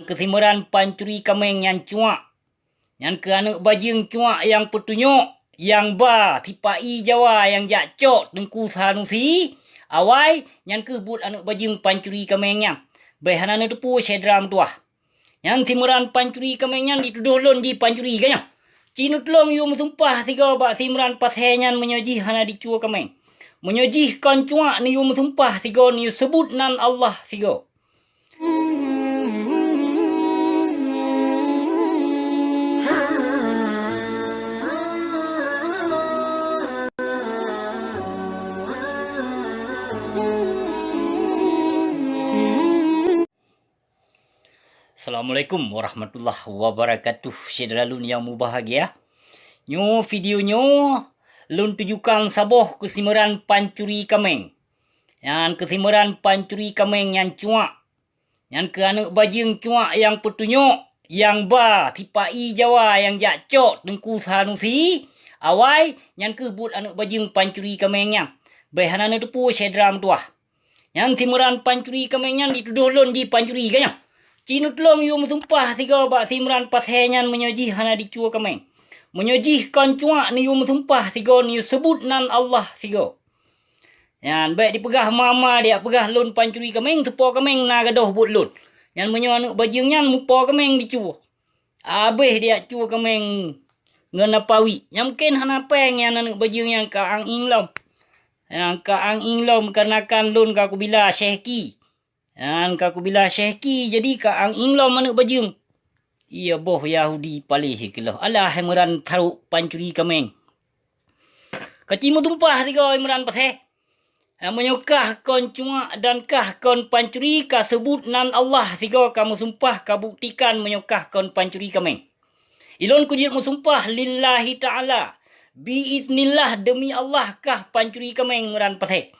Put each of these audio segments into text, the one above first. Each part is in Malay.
Kesimeran pancuri kameng yang cuak. Yang ke anak bajing cuak yang petunjuk. Yang ba tipai Jawa yang jakcok dengku sanusi. Awai yang ke but anak bajing pancuri kameng yang. Bahanana tepu sedram tuah. Yang simeran pancuri kameng yang dituduh lon di pancuri kanya. Cina telong yu mesumpah tiga bak simeran pashenyan menyojih hana dicua kameng. Menyojih kon cuak ni yu mesumpah tiga ni sebut nan Allah tiga. Assalamualaikum warahmatullahi wabarakatuh. Syedralun yang berbahagia. Nyo video nyo lun tujukan saboh kesimeran pancuri kameng. Yang kesimeran pancuri kameng yang cuak. Yang ke anak bajing cuak yang petunjuk. Yang ba tipai Jawa yang jakcok dengku sanusi. Awai yang ke but anak bajing pancuri kameng yang. Bahanana tepu sedram tuah. Yang simeran pancuri kameng yang dituduh lon di pancuri kanya. Cina telong yu mesumpah tiga bak simran pashenyan menyojih hana dicua kameng. Menyojih kon cuak ni yu mesumpah tiga ni sebut nan Allah tiga. Yan baik dipegah mama dia pegah lon pancuri kameng tepo kameng na gadoh but lon. Yan menyo anak bajing nyan mupo kameng dicua. Abeh dia cua kameng ngena pawi. Yang mungkin hana peng yan anak bajing yang kaang inglom. Yang kaang inglom karena kan lon ka kubila syekhi. Yang kaku bila syekhi jadi kaang inglom anak bajing. Iya boh Yahudi palih kelah. Alah hemeran taruk pancuri kameng. Kacimu tumpah tiga hemeran paseh. Menyokah kon cuak dan kah kon pancuri ka sebut nan Allah tiga kamu sumpah kabuktikan menyokah kon pancuri kameng. Ilon kujit musumpah lillahi ta'ala. Biiznillah demi Allah kah pancuri kameng meran paseh.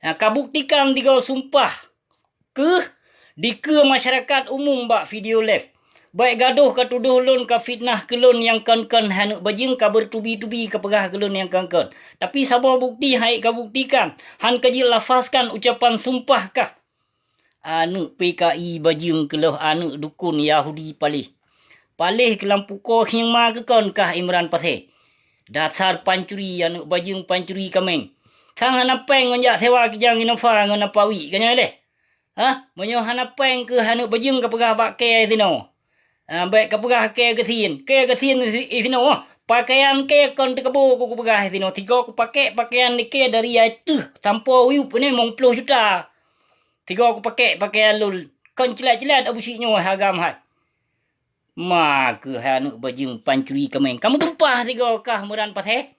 Kabuktikan tiga sumpah. Di masyarakat umum bak video live. Baik gaduh ka tuduh lon ka fitnah ke lon yang kan hanuk bajing ka bertubi-tubi ka pegah ke lon yang kan. Tapi sabar bukti hai ka buktikan. Han kaji lafazkan ucapan sumpah kah. Anu PKI bajing kelah anu dukun Yahudi palih. Palih ke lampu koh yang ma ke kon kah Imran paseh. Dasar pancuri anu bajing pancuri kameng. Kang hana peng ngonjak sewa kijang inofa ngona pawi kanya leh. Menyo hana peng ke hanuk bajing ke pegah bak ke sino. Baik ke pegah ke sin sino. Pakaian ke kon tekebo ku pegah sino. Tiga ku pakai pakaian ni ke dari itu tanpa uyup ni mong 10 juta. Tiga ku pakai pakaian lul. Kon celat-celat abusiknya hagam hai. Ma ke hanuk bajing pancuri kameng. Kamu tumpah tiga kah meran paseh?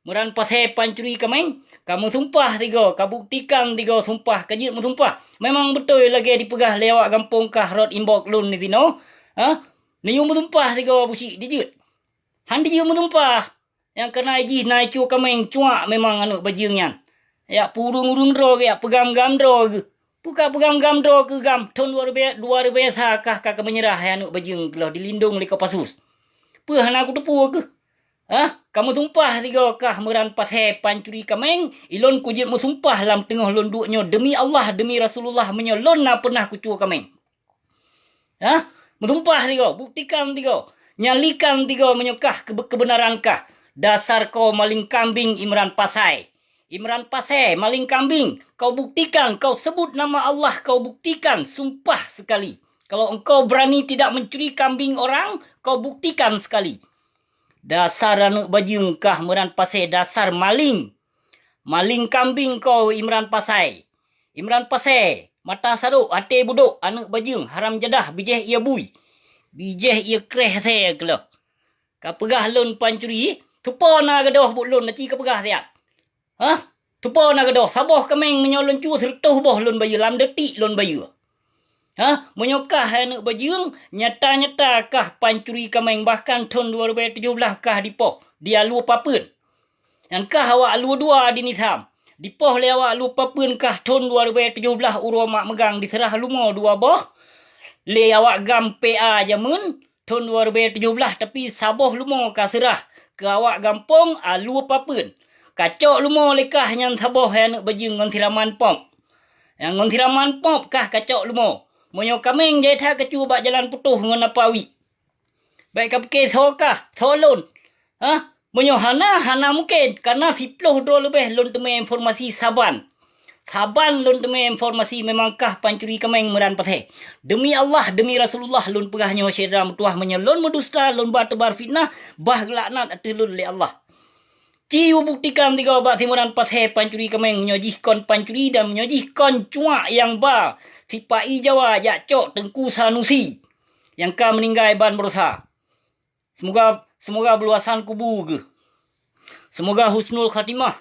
Meran paseh pancuri kameng. Kamu sumpah tiga. Kabuktikan tiga sumpah. Kajit mu sumpah. Memang betul lagi dipegah lewat kampung kah rod imbok lun ni tino. Ni yu mu sumpah tiga busik dijut. Han dijut mu sumpah. Yang kena iji naik cu kameng cuak memang anak bajing yan. Ya purung-urung dro ke. Ya pegam-gam dro ke. Buka pegam-gam dro ke gam. Tahun 2000 kah kakak menyerah anak bajing. Kalau dilindung lika pasus. Puh anak aku tepu ke. Kamu sumpah tiga kah meran paseh pancuri kameng. Ilon kujit mu sumpah lam tengah lon duaknya. Demi Allah, demi Rasulullah menyolon na pernah kucua kameng. Mu sumpah tiga. Buktikan tiga. Nyalikan tiga menyokah kebenaran kah. Dasar kau maling kambing Imran Pasai. Imran Pasai maling kambing. Kau buktikan. Kau sebut nama Allah. Kau buktikan. Sumpah sekali. Kalau engkau berani tidak mencuri kambing orang. Kau buktikan sekali. Dasar anak bajing kah Imran Pasai. Dasar maling. Maling kambing kau Imran Pasai. Imran Pasai. Mata saruk. Hati buduk. Anak bajing. Haram jadah. Bijeh ia bui. Bijeh ia kreh saya kelak. Kau pegah lon pancuri. Tupa na gadoh buk lon. Naci kau pegah siap. Tupa na gadoh. Saboh kameng menyolon cu sertuh boh lon bayu. Lam detik lon bayu. Menyokah anak bajing nyata-nyata kah pancuri kameng bahkan tahun 2017 kah dipoh dia lu papun. Yang kah awak lu dua di nizam. Dipoh le awak lu papun kah tahun 2017 urua mak megang diserah lumo dua boh. Le awak gam PA jamun tahun 2017 tapi saboh lumo kah serah ke awak gampong lu papun. Kacok lumo lekah nyan saboh anak bajing ngon tiraman pom. Yang ngon tiraman pom kah kacok lumo. Menyo kameng je tha kecu bak jalan putuh ngan apa wi. Baik ka peke soka, solon. Menyo hana mungkin karena 10 do lebih lon teme informasi saban. Saban lon teme informasi memangkah pancuri kameng meran pathe. Demi Allah, demi Rasulullah lon pegahnya syedra mutuah menyelon medusta lon tebar fitnah bah laknat atilun li Allah. Ciu buktikan tiga obat timuran pathe pancuri kameng menyojihkan pancuri dan menyojihkan cuak yang ba sipai Jawa jakcok tengku sanusi yang ka meninggal ban berusaha. Semoga beluasan kubu ke. Semoga husnul khatimah.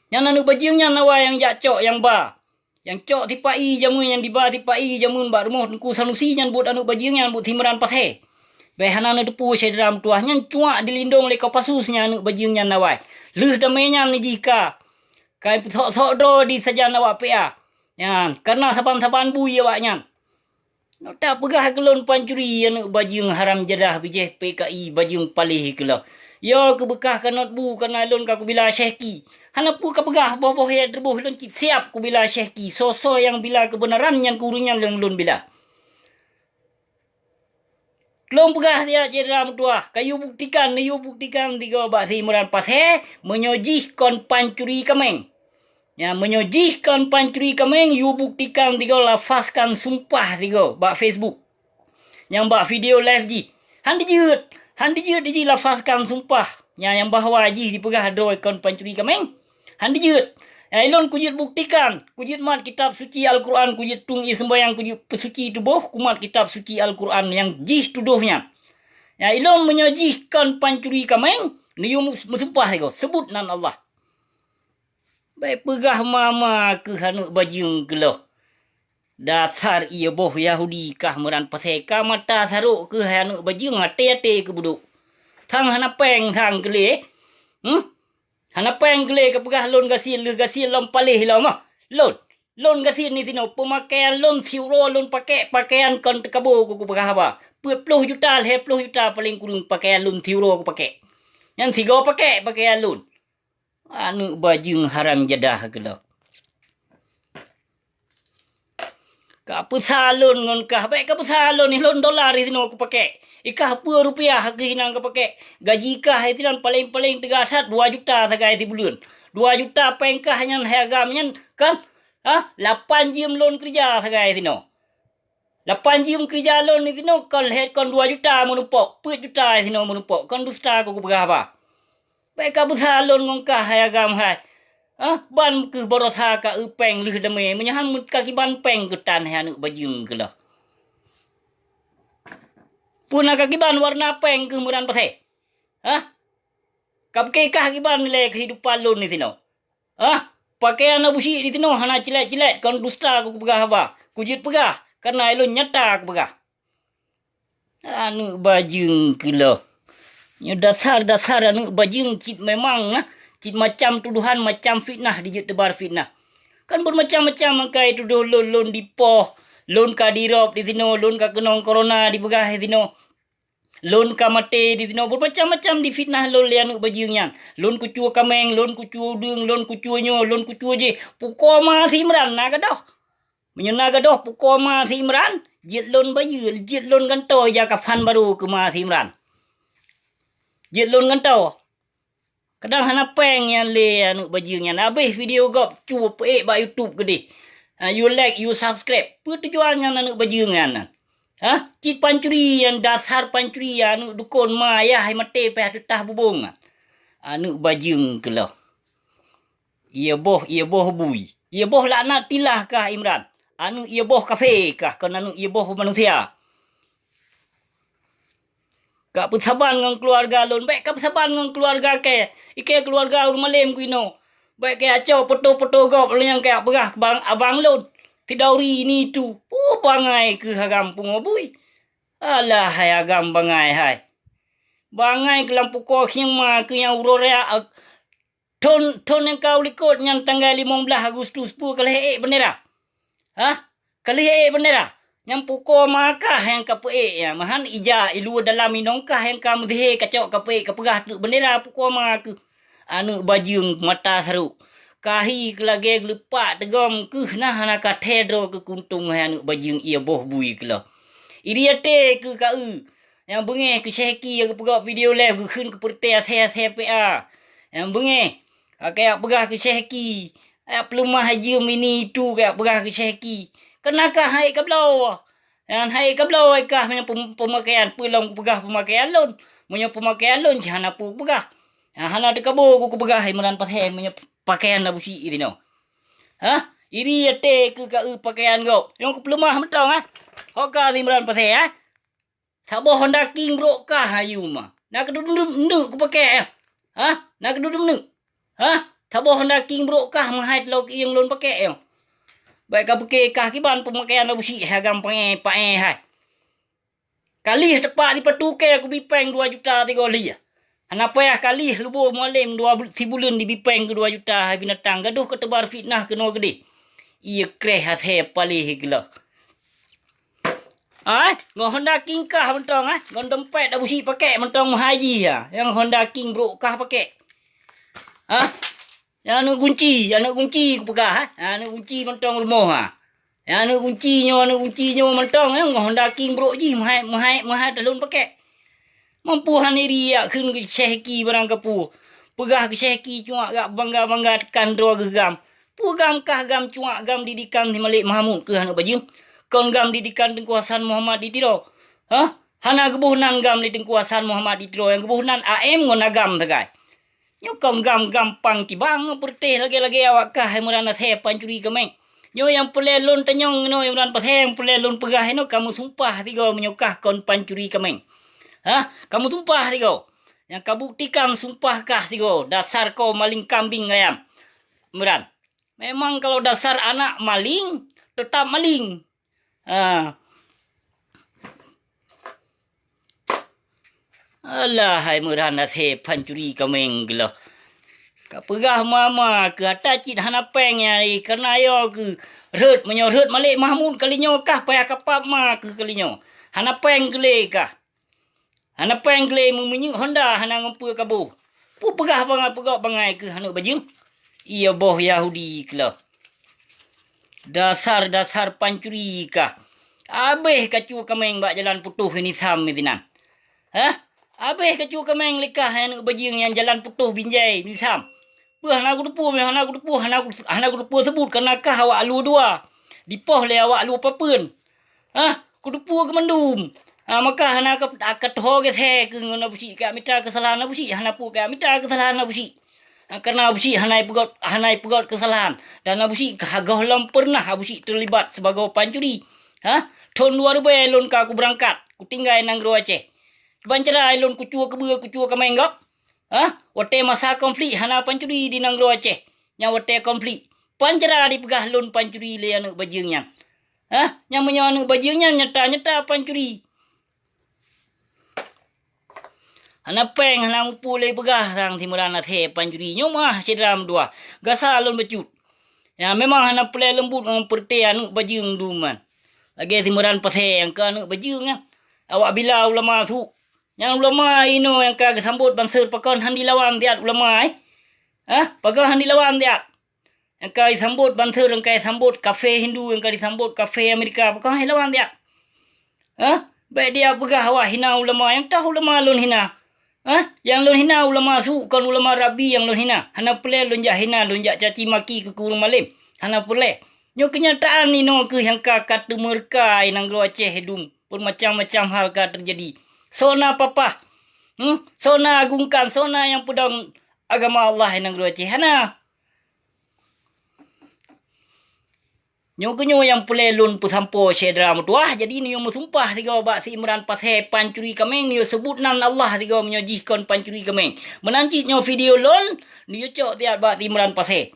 Yang nanu bajingnya nawa yang jakcok yang ba. Yang cok tipai jamun yang diba tipai jamun ba rumah tengku sanusi yang buat anu bajingnya buat timuran pathe. Behana anu depu syedram tuahnya cuak dilindung oleh kapasusnya anu bajingnya nawai. Leuh damainya ni jika. Kai sok do di saja nawak pea. Yan, karena saban-saban bui awaknya. Tak pegah kelon pancuri anu bajing haram jadah bijeh PKI bajing palih kelo. Yo kebekah kanot bu kana lon ka kubila syekhi. Hana pu ka pegah boboh ya derbuh lon kit siap kubila syekhi. Soso yang bila kebenaran yang kurunya lon bila. Kelong pegah dia cedera mutuah. Kayu buktikan tiga basi muran pashe menyojihkan pancuri kameng. Ya, menyojihkan pancuri kameng you buktikan tiga lafazkan sumpah tiga bak Facebook. Yang bak video live ji. Handi jut ji lafazkan sumpah. Yang bahwa ji dipegah doi kon pancuri kameng. Handi jut. Ilon kujit buktikan, kujit mat kitab suci Al-Quran, kujit tungi sembahyang, kujit pesuci tubuh, kumat kitab suci Al-Quran yang jih tuduhnya. Ya, ilon menyojihkan pancuri kameng, niu bersumpah ego, sebut nan Allah. Baik pegah mama ke hanuk bajing geloh. Dasar ia boh Yahudi kah meran paseka mata saruk ke hanuk bajing ate-ate ke buduk. Thang hana peng thang kele. Hana peng kele ke pegah lon gasil lom palih mah. Lon gasil ni tino pemakaian lon fiuro lon pakaian kon tekabo ku pegah apa. 10 juta 10 juta paling kurang pakaian lon fiuro ku pakai. Yang tiga pakai pakaian lon. Anu bajing haram jadah gelo. Ka pesalon ngon kah baik ka pesalon ni lon dolar ni tino ku pakai. Ikah apa rupiah harga hinang ke pakai. Gaji kah itu dan paling-paling tegasat 2 juta sagai di bulan. 2 juta pengkah yang hargamnya kan? 8 jam loan kerja sagai tino. 8 jam kerja loan ni tino kal head kon 2 juta menupok. 4 juta tino menupok. Kon dusta ku berapa? Baik ka besar loan ngongkah hargam hai. Ban ke borosa ka upeng leuh dame menyahan kaki ban peng ketan hanu bajing ke lah. Puna kakiban warna peng kemudian pasai. Kapke kakiban nilai kehidupan lo ni tino. Pakaian abusi di tino hana cilet-cilet kon dusta aku pegah apa. Kujit pegah karena elo nyata aku pegah. Anu bajing kilo. Nya dasar anu bajing cit memang cit macam tuduhan macam fitnah dijut tebar fitnah. Kan bermacam-macam angkai tuduh lon dipoh, lon ka dirop di tino, lon ka kenong corona di pegah di tino. Lon ka mate di tino bermacam-macam di fitnah lon lian bajingnya. Lon kucu kameng, lon kucu dung, lon kucunya, lon kucu je. Pukoma simran naga doh. Menyenaga doh pukoma simran. Jit lon bayu, jit lon ganto ya kafan baru ke ma simran. Jit lon ganto. Kadang hana peng yang le anu bajingnya. Habis video gop cup ba YouTube gede. You like, you subscribe. Apa tujuannya anu bajingnya? Cit pancuri yang dasar pancuri anu dukun maya hai mate pe tutah bubung. Anu bajing keloh. Ia boh bui. Ia boh laknat pilah kah Imran? Anu ia boh kafe kah? Kan anu ia boh manusia. Kak persaban dengan keluarga lon. Baik kak persaban dengan keluarga ke. Ike keluarga rumah lem kuino. Baik ke acau foto-foto gop yang kayak berah bang abang lon. Tidauri ini tu. Bangai ke hagam pungobui. Alah hai agam bangai hai. Bangai ke lampu kok yang ma ke yang urorea. Ton yang kau likut yang tanggal 15 Agustus pu kalih bendera. Kalih bendera. Yang pukul makah yang kape ya mahan ija ilu dalam minongkah yang kamu deh kacau kape kapegah tu bendera pukul mak anu bajung mata seru Kahi ke lagi lepak tegom ke nah nak tedro ke kuntung anu bajing ia boh bui ke lah. Iri ate ke kau. Yang bengeh ke syeki ke pegak video live ke khun ke pertea saya PA. Yang bengeh kayak pegah ke syeki. Pelemah haji mini itu kayak pegah ke syeki. Kenakah hai ke belau? Yang hai ke belau ai kah punya pemakaian pulang pegah pemakaian lon. Punya pemakaian lon jana pu pegah. Hana de kabo ku pegah imran pasai punya pakaian dah busi ini no. Hah? Iri ate ke kau pakaian kau. Yang ku pelemah mentang ah. Hoka imran pasai ah. Sabo Honda King bro kah ayu mah. Nak keduduk ku pakai. Hah? Nak keduduk. Hah? Sabo Honda King bro kah mahait lo yang lon pakai yo. Baik ka pakai kah kiban pemakaian dah busi hagam pae hai. Kali tepat di patuke aku bipeng 2 juta 3 li. Kenapa ya kali lubo mualim 2 bulan di bipeng ke 2 juta hai binatang gaduh ketebar fitnah ke no gede. Ia kreh hathe palih gila. Ngau Honda King kah mentong ngau dompet dah busi pakai mentong haji ya. Yang Honda King bro kah pakai. Yang anu kunci ku pegah anu kunci mentong rumah Yang anu kuncinya mentong ngau Honda King bro ji mahai talun pakai. Mampu haniri ya khun ke syeki barang kapu. Pegah ke syeki cuak gak bangga tekan dua gegam. Pugam kah gam cuak gam didikan di Malik Mahmud ke hanu bajing. Kon gam didikan tengkuasan Muhammad ditiro. Hana kebuhunan gam di tengkuasan Muhammad ditiro. Yang kebuhunan AM ngona gam tegai. Nyokong gam gampang kibang perteh lagi awak kah muran athe pancuri kemeng. Nyo yang pelelon tanyong no yang muran pathe yang pelelon pegah no kamu sumpah tiga menyokah kon pancuri kemeng. Kamu tumpah tiga. Yang kau buktikan sumpah kah tiga. Dasar kau maling kambing ayam. Muran. Memang kalau dasar anak maling tetap maling. Alah hai murana the pancuri kameng gelo. Ka pegah mama ke atacit hana pengnya ni karena ayo ke reut menyorot Malik Mahmud kalinyo kah payah kapap ma ke kalinyo. Hana peng gele kah. Hana peng gele menyuk Honda hana ngumpu kabu. Pu pegah bangai ke hanu bajing. Ia boh Yahudi kelo. Dasar pancuri kah. Abeh kacu kameng bak jalan putuh ini sam midinan. Abeh kacu kameng lekah yang bajing yang jalan putuh binjai ni sam. Hana aku depu sebut karena kah awak alu dua. Dipoh le awak alu papun. Ku depu ke mendum. Maka hana akat ho ke the ke ngona busi ka mita kesalahan busi hana pu ka mita kesalahan busi. Karena busi hanai pegot kesalahan dan busi kagahlam pernah busi terlibat sebagai pancuri. Tahun 2000 lon ka aku berangkat. Ku tinggal nang Gro Aceh. Bancara lon kucua ke menggap. Wate masa konflik hana pancuri di nang Gro Aceh. Nya wate konflik. Pancara dipegah lon pancuri le anak bajingnya. Nya menyo anak bajingnya nyata pancuri. Hana peng hana mupu le pegah rang timuran athe pancuri nyomah sedram dua. Gasa lon becut. Ya memang hana pelai lembut perte anu bajing duman. Lagi timuran pasai yang kan bajing awak bila ulama su. Yang ulama ino yang ka sambut bangsir pakon handi lawan diat ulama pakon handi lawan diat. Yang ka sambut bangsir yang ka sambut kafe Hindu yang ka disambut kafe Amerika pakon handi lawan diat. Baik dia pegah awak hina ulama yang tahu ulama lun hina. Yang lun hina ulama su kon ulama rabi yang lun hina. Hana pelai lun jak hina lun jak caci maki ke kurung malim. Hana pelai. Nyo kenyataan ni no ke yang kakak mereka nang Gro Aceh hidung. Pun macam-macam hal ka terjadi. Sona papa. Sona agungkan. Sona yang pedang agama Allah nang Gro Aceh. Hana. Nyo kenyo yang pelelun pusampo syedra mutuah. Jadi ni yang musumpah tiga bak si Imran pasai pancuri kameng. Ni sebut nan Allah tiga menyojihkan pancuri kameng. Menanci nyo video lon. Ni cok tiap bak si Imran pasai.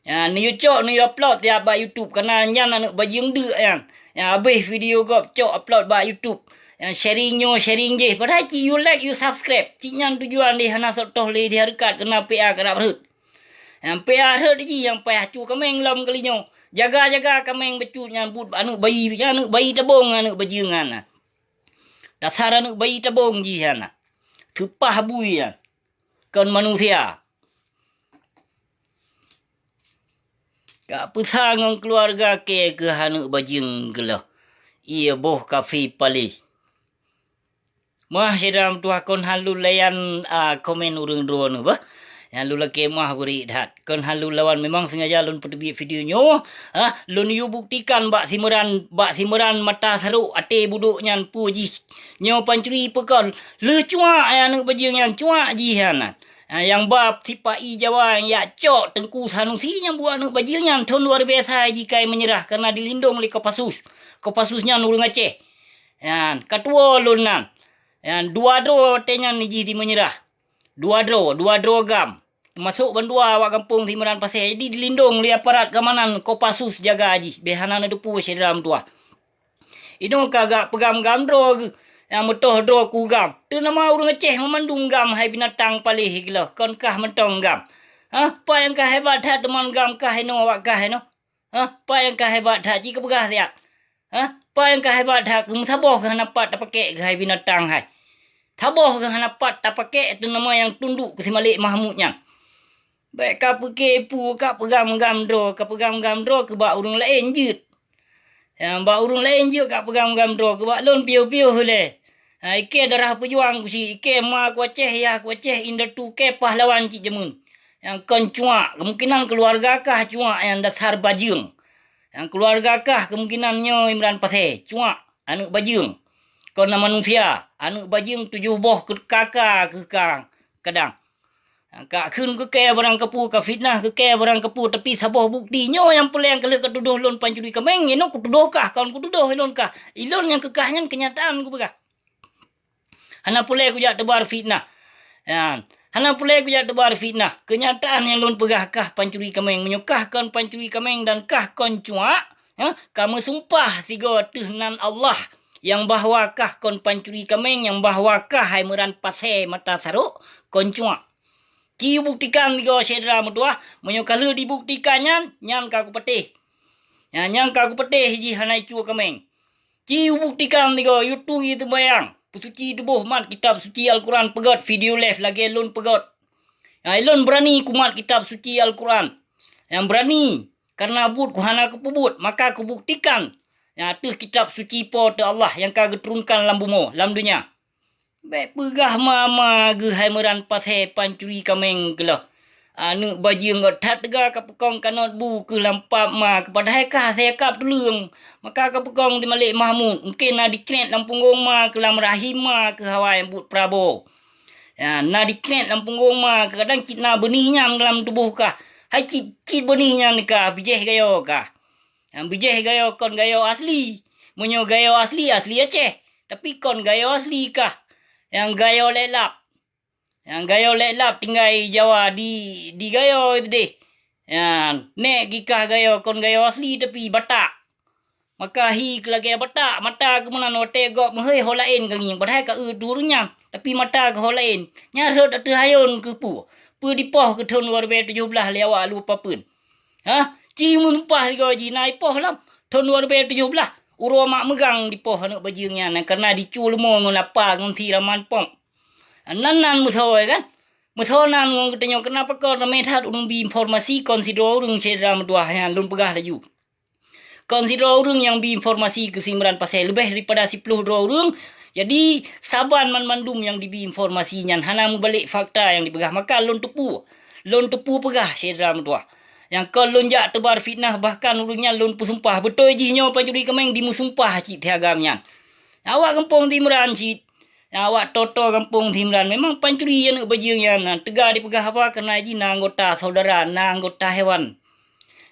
Ni cok ni upload tiap bak YouTube karena nyan anak bajing de yang habis video gop cok upload bak YouTube. Yang sharing je. Padahal ci you like you subscribe. Ci nyan tujuan di hana sotoh le di harkat kena PA kerap berut. Yang PA herd ji yang payah cu kameng lam kalinyo. Jaga kameng becut nyan but anu bayi tabung anu bajing ana. Dasar anu bayi tabung ji hana. Kepah bui ya. Kon manusia. Kak pesang keluarga ke hanu bajing gelah. Ia boh kafe palih. Mah sedam tu akon halu layan komen urang drone bah. Yang lu lagi mah beri dah. Kon halu lawan memang sengaja lun pergi video nyo. Lun yu buktikan bak simeran mata saruk ate buduk nyan puji. Nyo pancuri pekon. Le cua anu bajing yang cua jihanan. Yang bab tipai Jawa yang ya cok Tengku Sanusi yang buat anu bajing yang ton luar biasa jika menyerah karena dilindung oleh Kopassus. Kopassusnya nurung Aceh. Yan ketua lunan. Yan dua dro tenya niji di menyerah. Dua dro gam. Masuk bandua awak kampung Timuran Pasir. Jadi dilindung oleh aparat keamanan Kopassus jaga haji. Behanan depu sedram tua. Ino kagak pegang gam dro ke. Yang metoh dro ku gam. Tu nama urang Aceh memandung gam hai binatang palih gila. Kon kah mentong gam. Apa yang kah hebat hat teman gam kah ino awak kah ino? Apa yang kah hebat hat jika pegah siap? Apa yang kah hebat hat kum saboh kah napat tak pakai ke hai binatang hai. Taboh kah napat tak pakai tu nama yang tunduk ke si Malik Mahmudnya. Baik kah pakai pu kah pegang gam dro ke bak urang lain jut. Yang bak urang lain jut kah pegang gam dro ke bak lon piu-piu hule. Ike darah pejuang kusi. Ike ma ku Aceh ya ku Aceh inda tu ke pahlawan cik jemun. Yang kon cua. Kemungkinan keluarga kah cua yang dasar bajung. Yang keluarga kah kemungkinan nyo Imran Pasir. Cua. Anak bajung. Kon nama manusia. Anak bajung 7 boh ke kakak ke kang. Kadang. Kak kun ke kaya barang kepu ke fitnah ke kaya barang kepu. Tapi saboh bukti nyo yang peleng kelih ketuduh lon pancuri kemeng. Ino kutuduh kah. Kawan kutuduh ilon kah. Ilon yang kekahnya kenyataan ku begah. Hana pulai ku jak tebar fitnah. Hana pulai ku jak tebar fitnah. Kenyataan yang lun pegah kah pancuri kemeng. Menyukahkan pancuri kemeng dan kah kon cua. Kamu sumpah tiga tuhnan Allah. Yang bahwa kah kon pancuri kemeng. Yang bahwa kah hai meran pasai mata saruk. Kon cua. Ki buktikan tiga sedera mutuah. Menyukah dibuktikannya. Nyan kaku petih. Nyan kaku petih ji hanai cua kemeng. Ki buktikan tiga. YouTube itu bayang. Pesuci tubuh mat kitab suci Al-Quran pegot video live lagi elon pegot. Elon berani kumat kitab suci Al-Quran. Yang berani karena but kuhana kepubut maka kubuktikan. Tu kitab suci po te Allah yang kagak turunkan lam bumo lam dunia. Baik pegah mama ge hai meran pasai pancuri kameng gelah. Anu bajing ngot tat tega kapekong kanot bu ke lampap ma kepada hekah saya kap tulung. Maka kapekong di Malik Mahmud mungkin na dikret lam punggung ma ke lam rahim ma ke hawa yang but Prabowo. Na dikret lam punggung ma kadang cit na benihnya dalam tubuh kah. Hai cit benihnya ni kah bijih gayo kah. Bijih gayo kon gayo asli. Munyo gayo asli Aceh. Tapi kon gayo asli kah. Yang gayo lelap. Yang gayo lelap tinggal Jawa di gayo itu deh. Nek gikah gayo kon gayo asli tapi batak. Maka hi ke lagi batak mata ke mana no tegok mehoi holain ke nging padahal ka turunnya tapi mata ke holain. Nyarot atu hayon ke pu. Pu dipoh ke tahun 2017 lewat lupa pun. Cimun pah go ji nai poh lam tahun 2017 uro mak megang dipoh anak bajingnya karena dicul mo ngon apa ngon siraman pom. Nan musoy kan. Musonan ngong ketenyo kenapa kau ramethat urung bi informasi konsidro urung sedram dua yang lun pegah laju. Konsidro urung yang bi informasi ke Simran Pasir lebih daripada 10 urung. Jadi saban mandum yang dibi informasinya hana balik fakta yang dipegah maka lun tepu. Lun tepu pegah sedram dua. Yang kau lun jak tebar fitnah bahkan urungnya lun pusumpah betul jinyo pancuri kemeng dimusumpah cik tiagamnya. Awak kampung Timuran cik. Awak toto kampung Timuran memang pancuri yang bajingnya tegar dipegah apa kerana ji na anggota saudara na anggota hewan.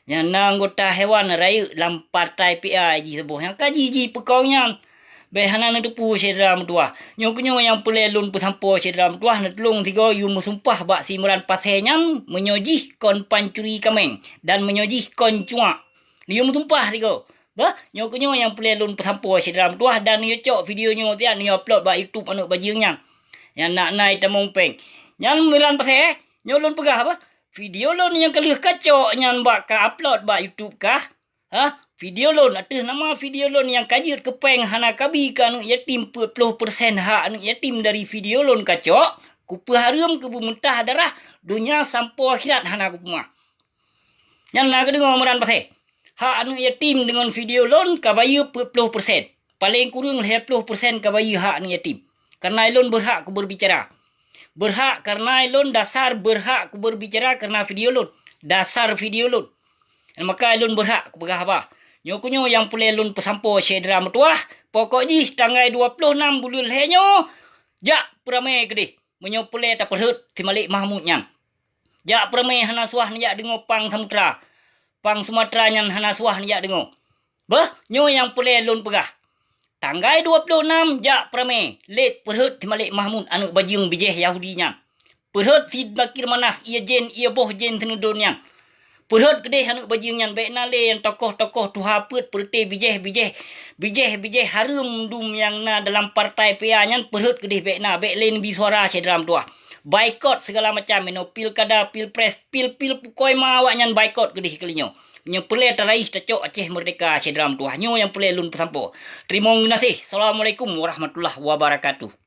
Yang na anggota hewan raya dalam partai PA ji sebuah yang kaji ji pekaunya. Behana na depu sedram tua. Nyok yang pelelun pesampo sedram tua na telung tiga yu musumpah bak Simran Pasir nyang menyojih kon pancuri kameng dan menyojih kon cua. Yu musumpah tiga. Nyok yang pelelun pesampo sedram tua dan yu cok video nyo tian yu upload bak YouTube anak bajingnya. Yang nak naik tamong peng. Yang Simran Pasir nyolon pegah apa? Video lon yang kelih kacok nyan bak ka upload bak YouTube kah? Video loan atas nama video loan yang kajut kepeng hana kabi ka anu yatim 40% hak anu yatim dari video loan kacok ku peharum ke bumentah darah dunia sampai akhirat hana ku pemah. Yang nak dengar meran pasal. Hak anak yatim dengan video loan kabaya 40%. Paling kurang 20% kabaya hak anak yatim. Karena elon berhak ku berbicara. Berhak karena elon dasar berhak ku berbicara karena video loan. Dasar video loan. Dan maka elon berhak ku berah apa. Nyokunyo yang pulih elon pesampo syedra metuah. Pokoknya tanggal 26 bulan lehenyo. Jak peramai gede. Menyopulih tak perhut si Malik Mahmud nyang. Jak peramai hana suah ni jak dengar pang samudra. Pang Sumatera yang hana suah ni jak dengar. Bah, nyo yang pulih elon pegah. Tanggal 26 jak peramai. Let perhut si Malik Mahmud anak bajing bijih Yahudi nyang. Perhut si Bakir Manaf ia jen ia boh jen tenudun nyang. Perhut kedih anak bajing yang baik nale yang tokoh-tokoh tuha put perti bijih harum dum yang na dalam partai PA yang perhut kedih baik na baik lain bi suara sedram tuah. Boykot segala macam meno pilkada, pilpres, pil pukoi ma awak nyan boykot kedih kelinyo. Nyo pelai tarais cocok Aceh Merdeka sedram tuah. Nyo yang pelai lun pesampo. Terima kasih. Assalamualaikum warahmatullahi wabarakatuh.